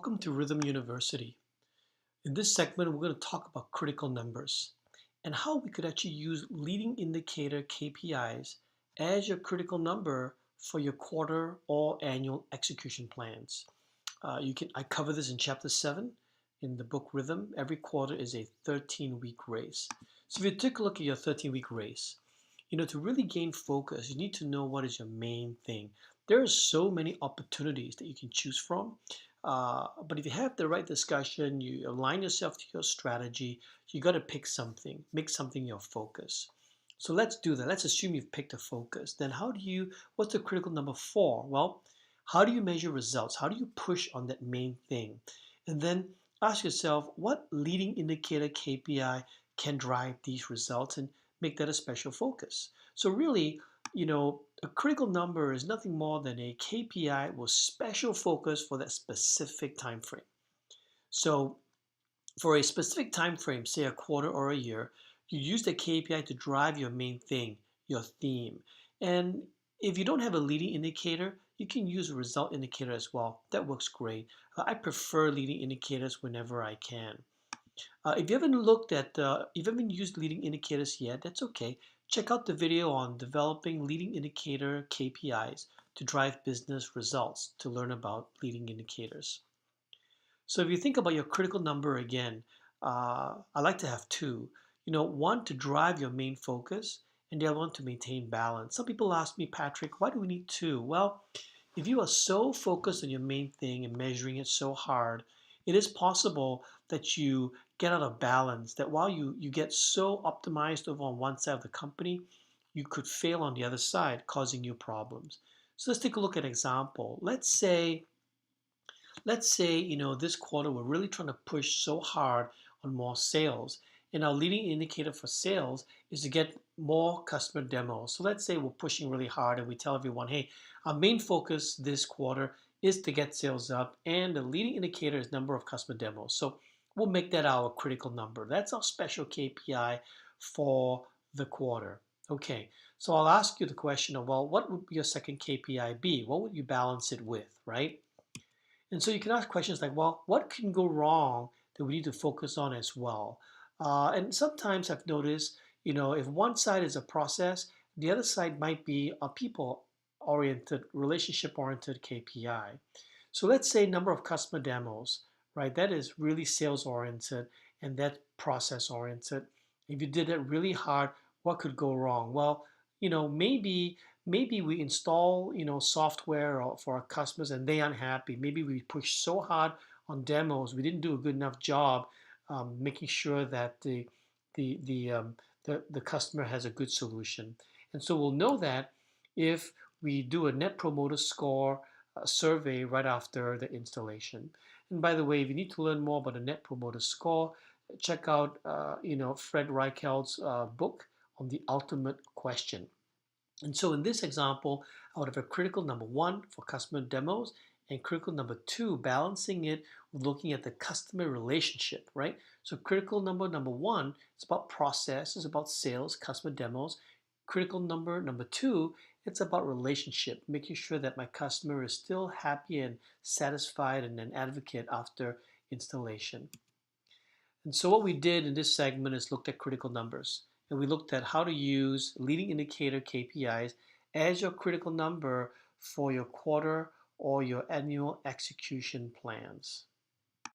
Welcome to Rhythm University. In this segment, we're going to talk about critical numbers and how we could actually use leading indicator KPIs as your critical number for your quarter or annual execution plans. I cover this in chapter 7 in the book Rhythm. Every quarter is a 13-week race. So if you take a look at your 13-week race, to really gain focus, you need to know what is your main thing. There are so many opportunities that you can choose from. But if you have the right discussion, you align yourself to your strategy, you got to pick something, make something your focus. So let's do that. Let's assume you've picked a focus. Then what's the critical number for? Well, how do you measure results? How do you push on that main thing? And then ask yourself, what leading indicator KPI can drive these results and make that a special focus? So really, a critical number is nothing more than a KPI with special focus for that specific time frame. So for a specific time frame, say a quarter or a year, you use the KPI to drive your main thing, your theme. And if you don't have a leading indicator, you can use a result indicator as well. That works great. I prefer leading indicators whenever I can. If you haven't used leading indicators yet, that's okay. Check out the video on developing leading indicator KPIs to drive business results to learn about leading indicators. So if you think about your critical number again, I like to have two. One to drive your main focus and the other one to maintain balance. Some people ask me, Patrick, why do we need two? Well, if you are so focused on your main thing and measuring it so hard, it is possible that you get out of balance, that while you get so optimized over on one side of the company, you could fail on the other side, causing you problems. So let's take a look at an example. Let's say, this quarter we're really trying to push so hard on more sales. And our leading indicator for sales is to get more customer demos. So let's say we're pushing really hard and we tell everyone, hey, our main focus this quarter is to get sales up, and the leading indicator is number of customer demos. So we'll make that our critical number. That's our special KPI for the quarter. Okay, so I'll ask you the question of, well, what would your second KPI be? What would you balance it with, right? And so you can ask questions like, well, what can go wrong that we need to focus on as well? And sometimes I've noticed, if one side is a process, the other side might be a people-oriented, relationship-oriented KPI. So let's say number of customer demos, right? That is really sales-oriented and that process-oriented. If you did it really hard, what could go wrong? Well, maybe we install software for our customers and they aren't happy. Maybe we push so hard on demos, we didn't do a good enough job making sure that the customer has a good solution. And so we'll know that if we do a net promoter score survey right after the installation. And by the way, if you need to learn more about the net promoter score, check out Fred Reichelt's book on the ultimate question. And so in this example, I would have a critical number 1 for customer demos and critical number 2, balancing it with looking at the customer relationship, right? So critical number 1 is about process, it's about sales, customer demos. Critical number 2, it's about relationship, making sure that my customer is still happy and satisfied and an advocate after installation. And so what we did in this segment is looked at critical numbers. And we looked at how to use leading indicator KPIs as your critical number for your quarter or your annual execution plans.